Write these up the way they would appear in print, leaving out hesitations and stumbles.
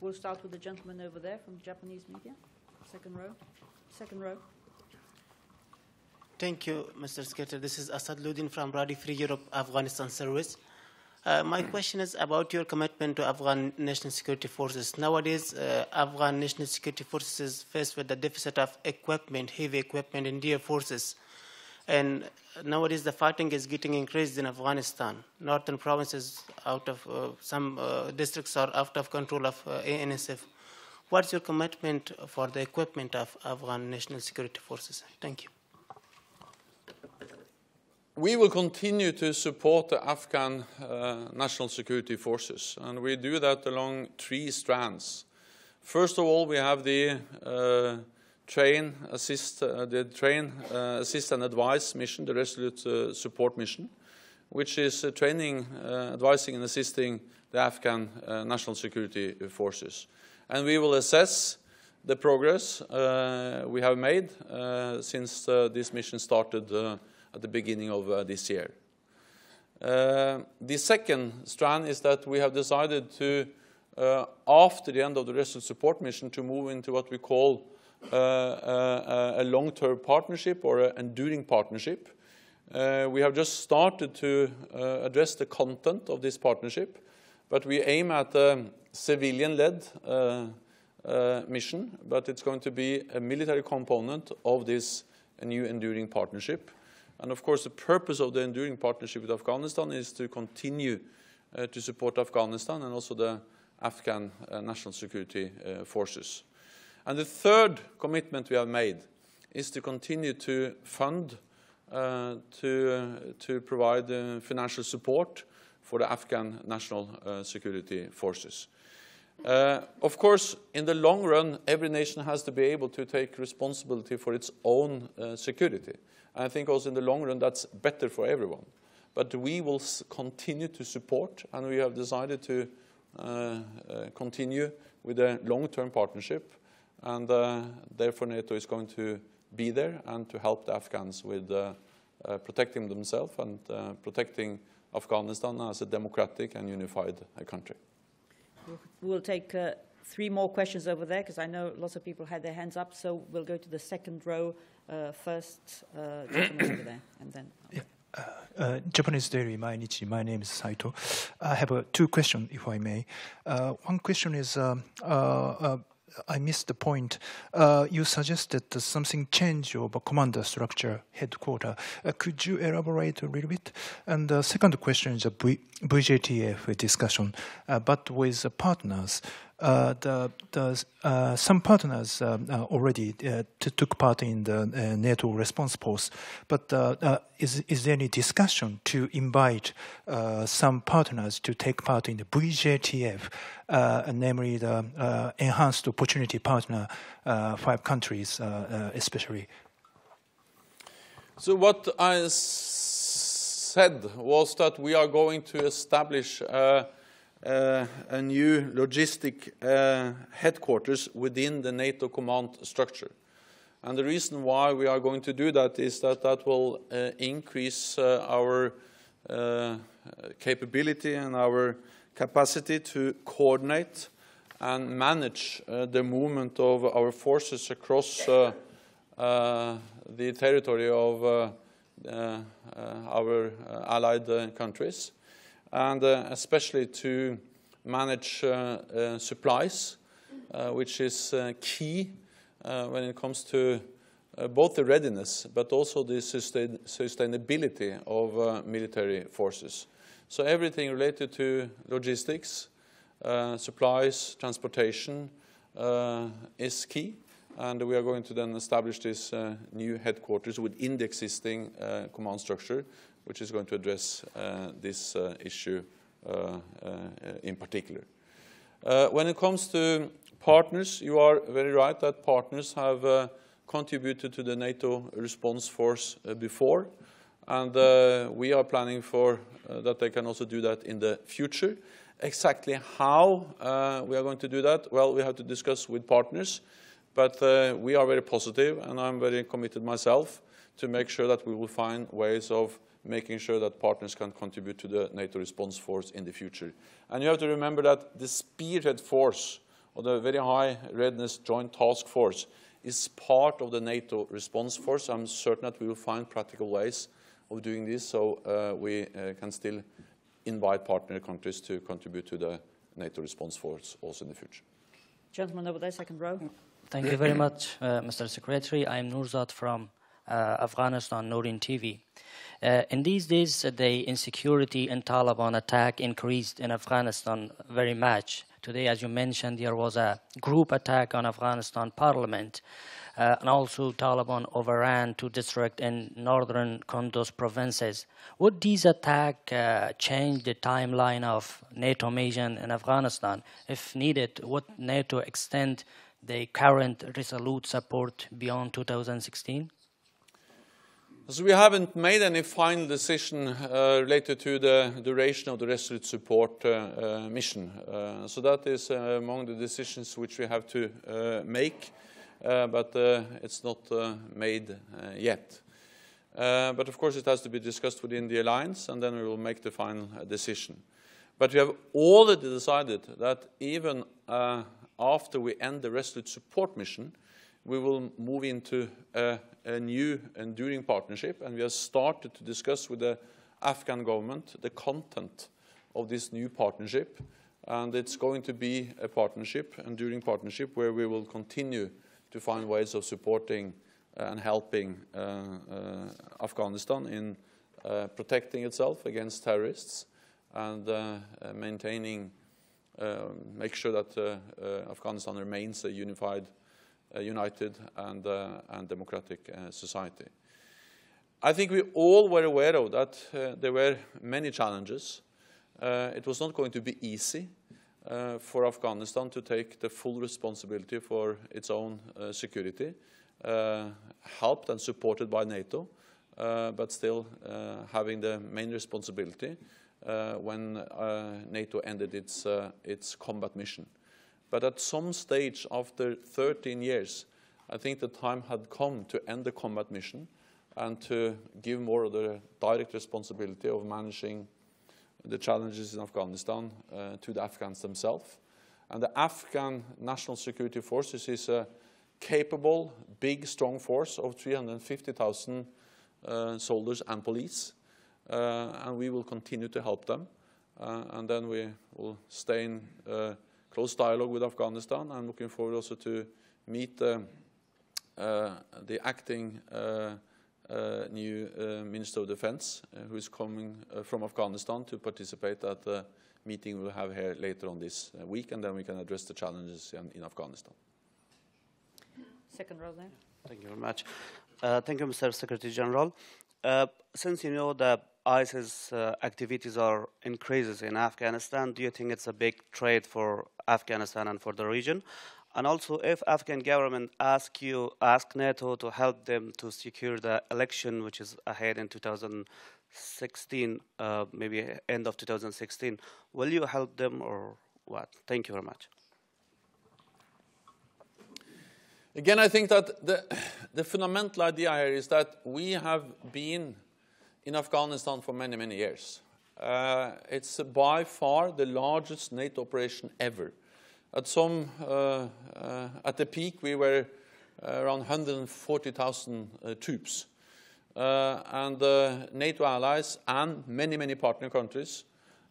We'll start with the gentleman over there from Japanese media. Second row. Second row. Thank you, Mr. Secretary. This is Asad Ludin from Radio Free Europe Afghanistan Service. My question is about your commitment to Afghan national security forces. Nowadays, Afghan national security forces is faced with the deficit of equipment, heavy equipment in their forces. And nowadays, the fighting is getting increased in Afghanistan. Northern provinces, out of some districts are out of control of ANSF. What's your commitment for the equipment of Afghan national security forces? Thank you. We will continue to support the Afghan national security forces, and we do that along 3 strands. First of all, we have the train, assist and advise mission, the Resolute Support mission, which is training, advising and assisting the Afghan national security forces. And we will assess the progress we have made since this mission started at the beginning of this year. The second strand is that we have decided to, after the end of the Resolute Support mission, to move into what we call a long-term partnership or an enduring partnership. We have just started to address the content of this partnership, but we aim at a civilian-led mission, but it's going to be a military component of this new enduring partnership. And of course, the purpose of the enduring partnership with Afghanistan is to continue to support Afghanistan and also the Afghan national security forces. And the third commitment we have made is to continue to fund, to provide financial support for the Afghan national security forces. Of course, in the long run, every nation has to be able to take responsibility for its own security. And I think also in the long run, that's better for everyone. But we will continue to support, and we have decided to continue with a long-term partnership. And therefore, NATO is going to be there and to help the Afghans with protecting themselves and protecting Afghanistan as a democratic and unified country. We'll take 3 more questions over there, because I know lots of people had their hands up. So we'll go to the second row first, gentleman over there, and then. Japanese Daily Mainichi. My name is Saito. I have 2 questions, if I may. One question is, I missed the point. You suggested something change of a commander structure headquarters. Could you elaborate a little bit? And the second question is a VJTF discussion, but with partners. Some partners already took part in the NATO response force, but is there any discussion to invite some partners to take part in the VJTF, namely the Enhanced Opportunity Partner 5 countries especially? So what I said was that we are going to establish a new logistic headquarters within the NATO command structure. And the reason why we are going to do that is that that will increase our capability and our capacity to coordinate and manage the movement of our forces across the territory of our allied countries, and especially to manage supplies, which is key when it comes to both the readiness but also the sustainability of military forces. So everything related to logistics, supplies, transportation is key, and we are going to then establish this new headquarters within the existing command structure, which is going to address this issue in particular. When it comes to partners, you are very right that partners have contributed to the NATO response force before, and we are planning for that they can also do that in the future. Exactly how we are going to do that, well, we have to discuss with partners, but we are very positive, and I'm very committed myself to make sure that we will find ways of making sure that partners can contribute to the NATO response force in the future. And you have to remember that the spearhead force or the Very High Readiness Joint Task Force, is part of the NATO response force. I'm certain that we will find practical ways of doing this, so we can still invite partner countries to contribute to the NATO response force also in the future. Gentleman over there, second row. Thank you very much, Mr. Secretary. I'm Nurzat from Afghanistan, Noreen TV. In these days, the insecurity and Taliban attack increased in Afghanistan very much. Today, as you mentioned, there was a group attack on Afghanistan parliament, and also Taliban overran 2 districts in northern Kunduz provinces. Would these attacks change the timeline of NATO mission in Afghanistan? If needed, would NATO extend the current resolute support beyond 2016? So we haven't made any final decision related to the duration of the resolute support mission. So that is among the decisions which we have to make, but it's not made yet. But of course it has to be discussed within the alliance, and then we will make the final decision. But we have already decided that even after we end the resolute support mission, we will move into a new enduring partnership, and we have started to discuss with the Afghan government the content of this new partnership. And it's going to be a partnership, enduring partnership, where we will continue to find ways of supporting and helping Afghanistan in protecting itself against terrorists and maintaining, make sure that Afghanistan remains a united and democratic society. I think we all were aware of that there were many challenges. It was not going to be easy for Afghanistan to take the full responsibility for its own security, helped and supported by NATO, but still having the main responsibility when NATO ended its combat mission. But at some stage after 13 years, I think the time had come to end the combat mission and to give more of the direct responsibility of managing the challenges in Afghanistan to the Afghans themselves. And the Afghan National Security Forces is a capable, big, strong force of 350,000 soldiers and police. And we will continue to help them. And then we will stay in close dialogue with Afghanistan. I'm looking forward also to meet the acting new Minister of Defence, who is coming from Afghanistan to participate at the meeting we'll have here later on this week, and then we can address the challenges in Afghanistan. Second row there. Thank you very much. Thank you, Mr. Secretary General. Since you know the ISIS activities are increases in Afghanistan, do you think it's a big threat for Afghanistan and for the region? And also, if Afghan government ask NATO to help them to secure the election, which is ahead in 2016, maybe end of 2016, will you help them or what? Thank you very much. Again, I think that the fundamental idea here is that we have been in Afghanistan for many, many years. It's by far the largest NATO operation ever. At the peak, we were around 140,000 troops. And NATO allies and many, many partner countries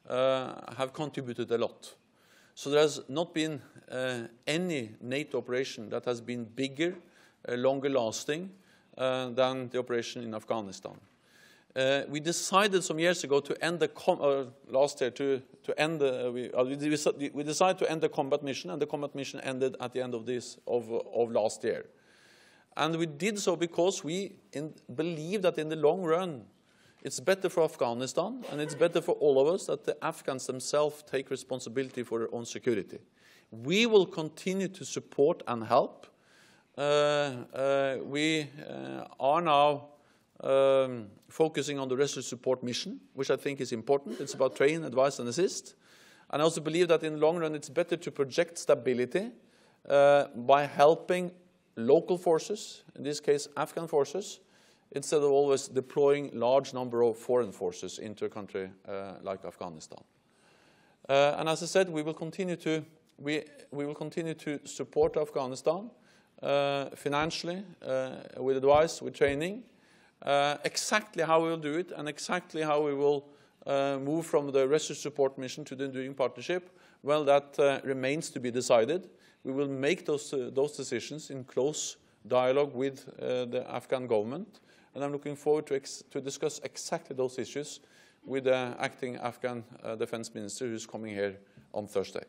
have contributed a lot. So there has not been any NATO operation that has been bigger, longer lasting than the operation in Afghanistan. We decided some years ago to end the last year we decided to end the combat mission, and the combat mission ended at the end of last year. And we did so because we believe that in the long run, it's better for Afghanistan and it's better for all of us that the Afghans themselves take responsibility for their own security. We will continue to support and help. We are now focusing on the resolute support mission, which I think is important. It's about train, advise, and assist. And I also believe that in the long run, it's better to project stability by helping local forces, in this case Afghan forces, instead of always deploying large number of foreign forces into a country like Afghanistan. And as I said, we will continue to we will continue to support Afghanistan financially, with advice, with training. Exactly how we will do it and exactly how we will move from the research support mission to the enduring partnership, well, that remains to be decided. We will make those decisions in close dialogue with the Afghan government, and I'm looking forward to discuss exactly those issues with the acting Afghan Defence Minister who's coming here on Thursday.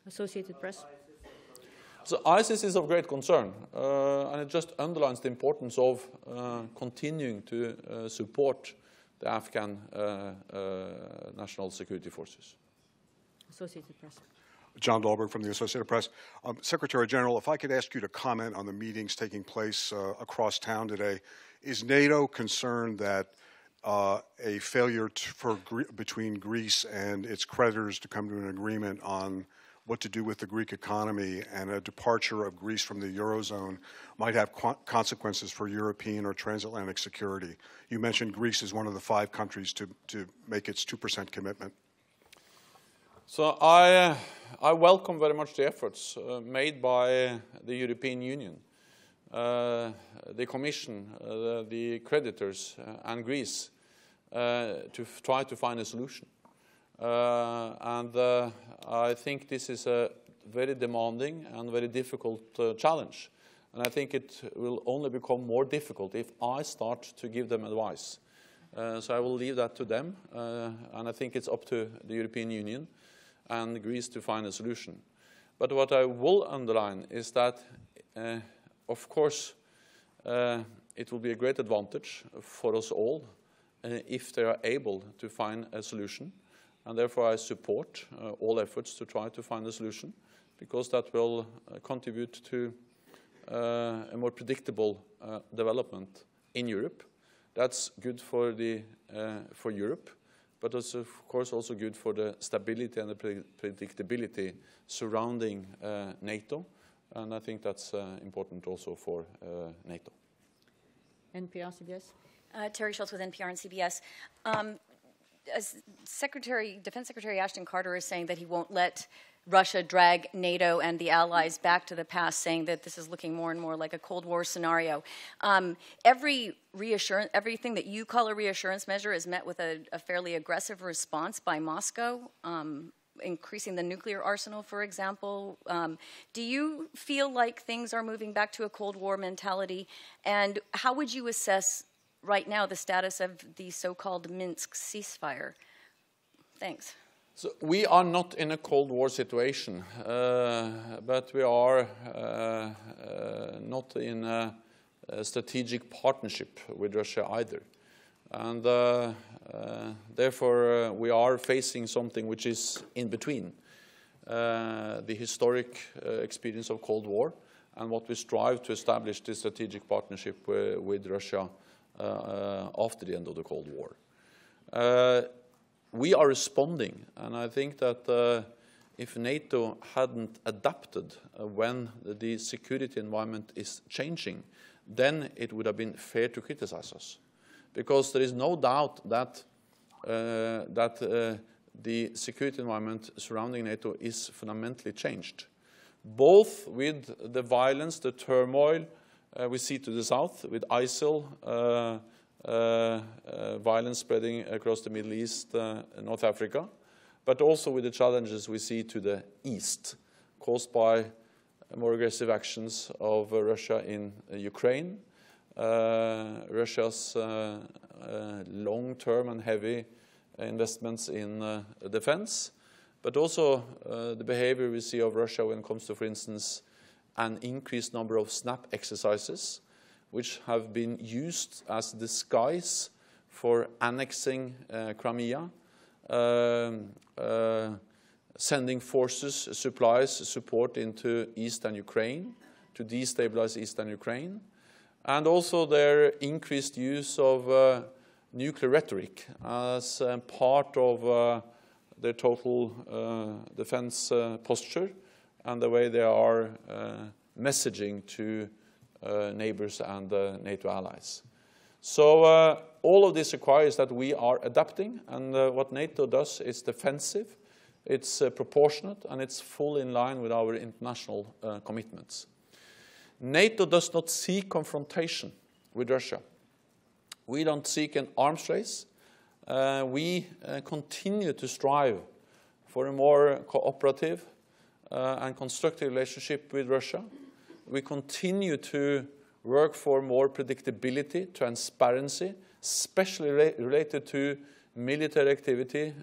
Associated Press. So ISIS is of great concern, and it just underlines the importance of continuing to support the Afghan national security forces. Associated Press. John Dahlberg from the Associated Press. Secretary General, if I could ask you to comment on the meetings taking place across town today. Is NATO concerned that a failure between Greece and its creditors to come to an agreement on what to do with the Greek economy and a departure of Greece from the Eurozone might have consequences for European or transatlantic security? You mentioned Greece is one of the 5 countries to make its 2% commitment. So I welcome very much the efforts made by the European Union, the Commission, the creditors, and Greece to try to find a solution. I think this is a very demanding and very difficult challenge. And I think it will only become more difficult if I start to give them advice. So I will leave that to them. And I think it's up to the European Union and Greece to find a solution. But what I will underline is that, of course, it will be a great advantage for us all if they are able to find a solution. And therefore I support all efforts to try to find a solution, because that will contribute to a more predictable development in Europe. That's good for Europe, but it's of course also good for the stability and the predictability surrounding NATO. And I think that's important also for NATO. NPR CBS. Terry Schultz with NPR and CBS. As Defense Secretary Ashton Carter is saying that he won't let Russia drag NATO and the allies back to the past, saying that this is looking more and more like a Cold War scenario. Everything that you call a reassurance measure is met with a fairly aggressive response by Moscow, increasing the nuclear arsenal, for example. Do you feel like things are moving back to a Cold War mentality? And how would you assess right now the status of the so-called Minsk ceasefire? Thanks. So we are not in a Cold War situation, but we are not in a strategic partnership with Russia either. And therefore we are facing something which is in between the historic experience of Cold War and what we strive to establish the strategic partnership with Russia after the end of the Cold War. We are responding, and I think that if NATO hadn't adapted when the security environment is changing, then it would have been fair to criticize us. Because there is no doubt that, the security environment surrounding NATO is fundamentally changed, both with the violence, the turmoil we see to the south, with ISIL, violence spreading across the Middle East, North Africa, but also with the challenges we see to the east, caused by more aggressive actions of Russia in Ukraine, Russia's long-term and heavy investments in defense, but also the behavior we see of Russia when it comes to, for instance, an increased number of snap exercises, which have been used as disguise for annexing Crimea, sending forces, supplies, support into eastern Ukraine to destabilize eastern Ukraine, and also their increased use of nuclear rhetoric as part of their total defense posture and the way they are messaging to neighbors and NATO allies. So all of this requires that we are adapting, and what NATO does is defensive. It's proportionate, and it's fully in line with our international commitments. NATO does not seek confrontation with Russia. We don't seek an arms race. We continue to strive for a more cooperative and constructive relationship with Russia. We continue to work for more predictability, transparency, especially related to military activities,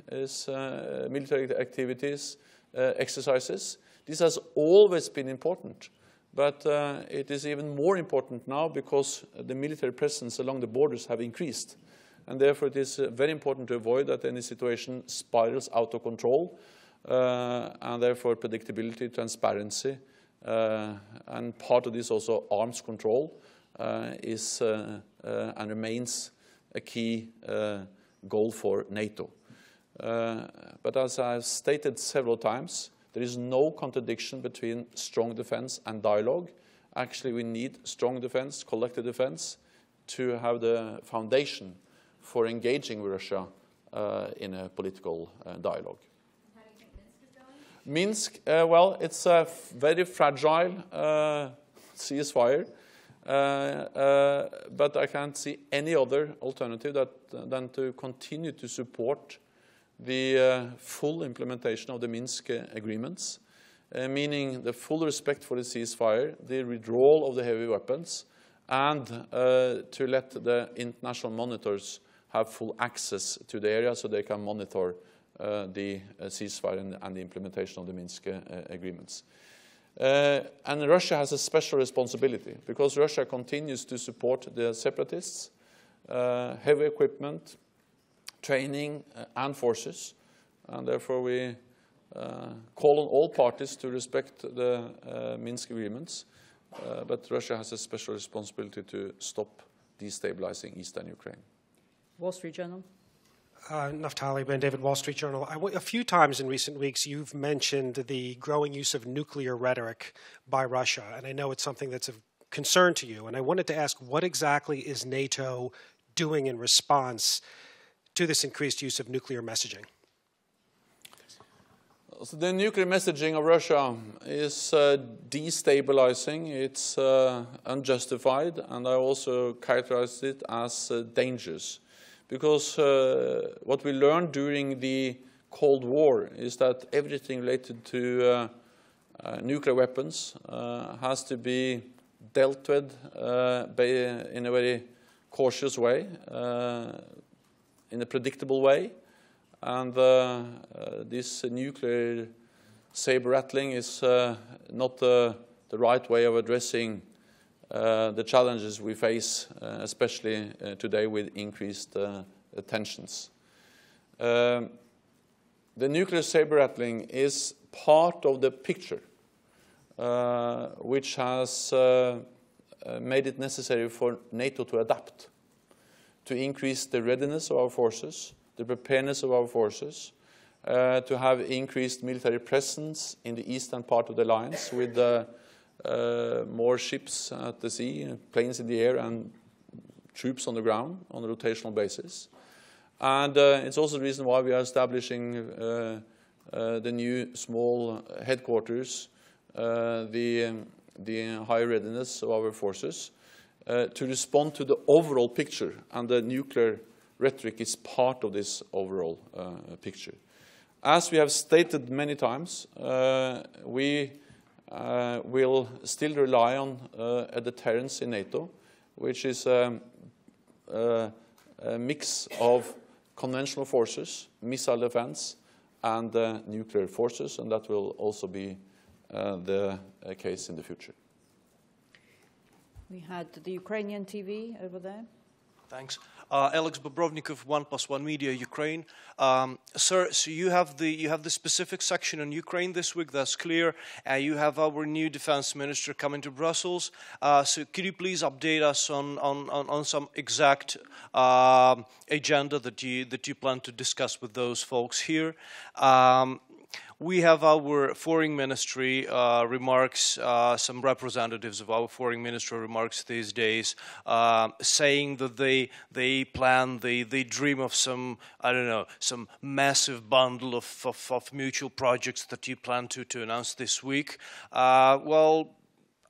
exercises. This has always been important, but it is even more important now because the military presence along the borders have increased. And therefore it is very important to avoid that any situation spirals out of control, and therefore predictability, transparency, and part of this also arms control is and remains a key goal for NATO. But as I've stated several times, there is no contradiction between strong defense and dialogue. Actually, we need strong defense, collective defense, to have the foundation for engaging with Russia in a political dialogue. How do you think Minsk is going? Minsk, well, it's a very fragile ceasefire, but I can't see any other alternative than to continue to support the full implementation of the Minsk agreements, meaning the full respect for the ceasefire, the withdrawal of the heavy weapons, and to let the international monitors have full access to the area so they can monitor the ceasefire and the implementation of the Minsk agreements. And Russia has a special responsibility because Russia continues to support the separatists, heavy equipment, training, and forces. And therefore we call on all parties to respect the Minsk agreements, but Russia has a special responsibility to stop destabilizing eastern Ukraine. Wall Street Journal. Naftali Ben David, Wall Street Journal. A few times in recent weeks you've mentioned the growing use of nuclear rhetoric by Russia, and I know it's something that's of concern to you. And I wanted to ask, what exactly is NATO doing in response to this increased use of nuclear messaging? So the nuclear messaging of Russia is destabilizing, it's unjustified, and I also characterize it as dangerous. Because what we learned during the Cold War is that everything related to nuclear weapons has to be dealt with in a very cautious way, in a predictable way. And this nuclear saber rattling is not the right way of addressing the challenges we face, especially today with increased tensions. The nuclear saber rattling is part of the picture which has made it necessary for NATO to adapt, to increase the readiness of our forces, the preparedness of our forces, to have increased military presence in the eastern part of the alliance with more ships at the sea, planes in the air, and troops on the ground on a rotational basis. And it's also the reason why we are establishing the new small headquarters, the high readiness of our forces, to respond to the overall picture, and the nuclear rhetoric is part of this overall picture. As we have stated many times, we will still rely on a deterrence in NATO, which is a mix of conventional forces, missile defense, and nuclear forces, and that will also be the case in the future. We had the Ukrainian TV over there. Thanks. Alex Bobrovnikov, 1+1 Media, Ukraine. Sir, so you have the specific section on Ukraine this week. That's clear. You have our new defense minister coming to Brussels. So could you please update us on some exact agenda that you plan to discuss with those folks here? we have our foreign ministry remarks, some representatives of our foreign ministry remarks these days, saying that they plan, they dream of some, I don't know, some massive bundle of mutual projects that you plan to announce this week. Well,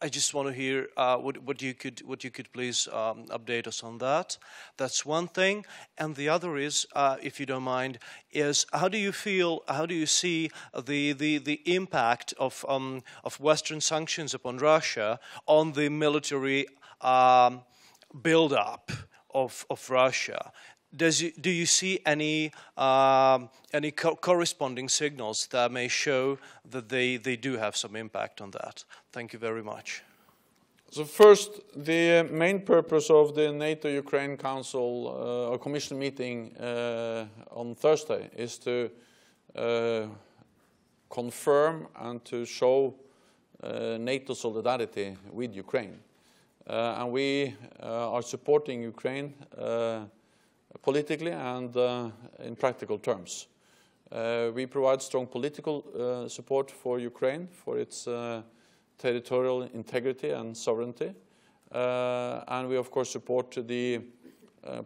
I just want to hear what you could please update us on that. That's one thing, and the other is, if you don't mind, is how do you see the impact of Western sanctions upon Russia on the military build-up of Russia? Do you see any corresponding signals that may show that they do have some impact on that? Thank you very much. So first, the main purpose of the NATO-Ukraine Council or Commission meeting on Thursday is to confirm and to show NATO solidarity with Ukraine. And we are supporting Ukraine politically and in practical terms. We provide strong political support for Ukraine, for its territorial integrity and sovereignty. And we, of course, support the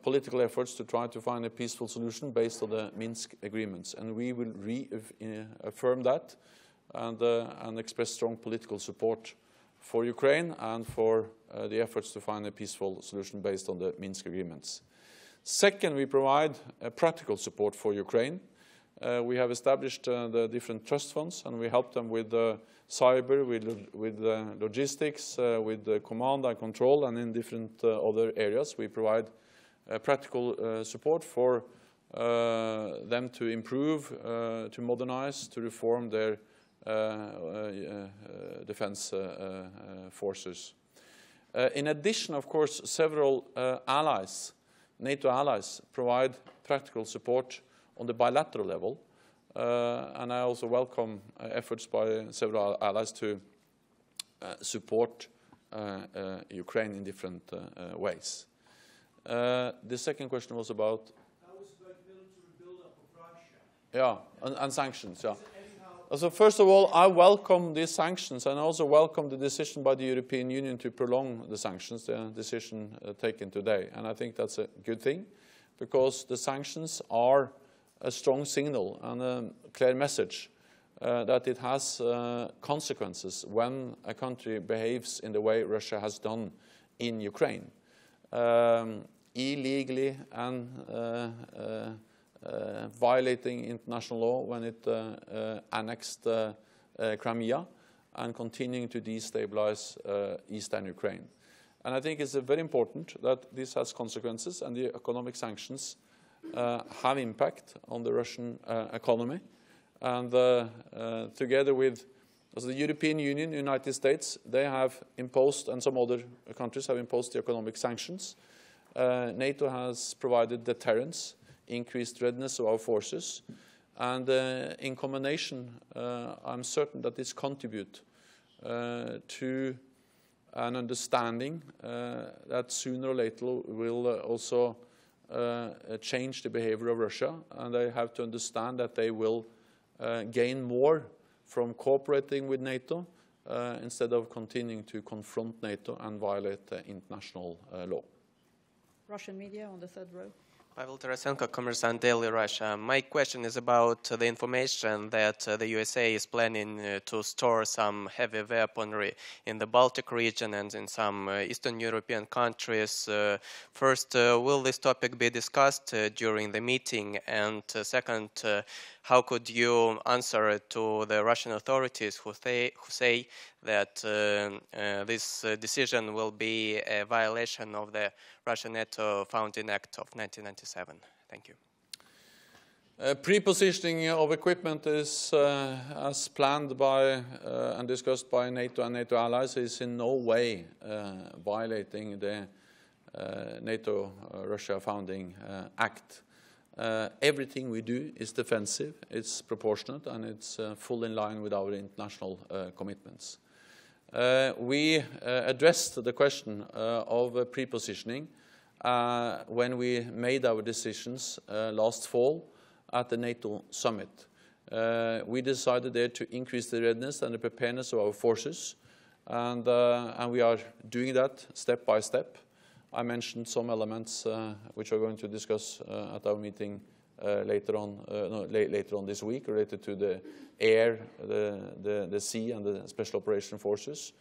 political efforts to try to find a peaceful solution based on the Minsk agreements. And we will reaffirm that and express strong political support for Ukraine and for the efforts to find a peaceful solution based on the Minsk agreements. Second, we provide practical support for Ukraine. We have established the different trust funds, and we help them with cyber, with logistics, with command and control, and in different other areas. We provide practical support for them to improve, to modernize, to reform their defense forces. In addition, of course, several allies, NATO allies, provide practical support on the bilateral level, and I also welcome efforts by several allies to support Ukraine in different ways. The second question was about... That was about military buildup of Russia. Yeah, and sanctions, yeah. So first of all, I welcome these sanctions, and I also welcome the decision by the European Union to prolong the sanctions, the decision taken today. And I think that's a good thing, because the sanctions are a strong signal and a clear message that it has consequences when a country behaves in the way Russia has done in Ukraine, illegally and violating international law when it annexed Crimea and continuing to destabilize eastern Ukraine. And I think it's very important that this has consequences, and the economic sanctions have impact on the Russian economy. And together with the European Union, the United States, they have imposed, and some other countries have imposed the economic sanctions. NATO has provided deterrence, increased readiness of our forces, and in combination, I'm certain that this contributes to an understanding that sooner or later will also change the behavior of Russia, and they have to understand that they will gain more from cooperating with NATO instead of continuing to confront NATO and violate international law. Russian media on the third row. Pavel Tarasenko, Kommersant Daily Russia. My question is about the information that the USA is planning to store some heavy weaponry in the Baltic region and in some Eastern European countries. First, will this topic be discussed during the meeting? And second, how could you answer to the Russian authorities who say that this decision will be a violation of the Russian NATO Founding Act of 1997? Thank you. Pre-positioning of equipment is, as planned by and discussed by NATO and NATO allies, is in no way violating the NATO-Russia Founding Act. Everything we do is defensive, it's proportionate, and it's fully in line with our international commitments. We addressed the question of pre-positioning when we made our decisions last fall at the NATO summit. we decided there to increase the readiness and the preparedness of our forces, and we are doing that step by step. I mentioned some elements which we're going to discuss at our meeting later on this week, related to the air, the sea, and the special operation forces,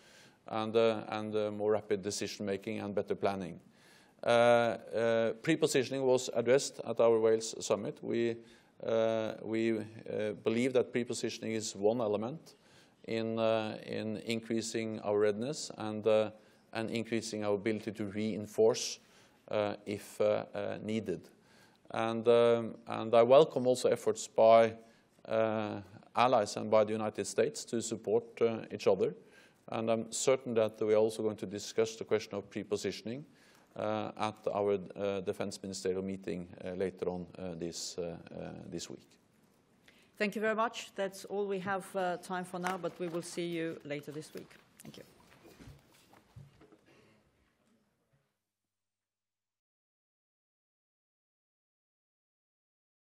and more rapid decision making and better planning. Pre-positioning was addressed at our Wales summit. We believe that pre-positioning is one element in increasing our readiness and increasing our ability to reinforce if needed. And I welcome also efforts by allies and by the United States to support each other. And I'm certain that we are also going to discuss the question of pre-positioning at our Defence Ministerial meeting later on this week. Thank you very much. That's all we have time for now, but we will see you later this week. Thank you.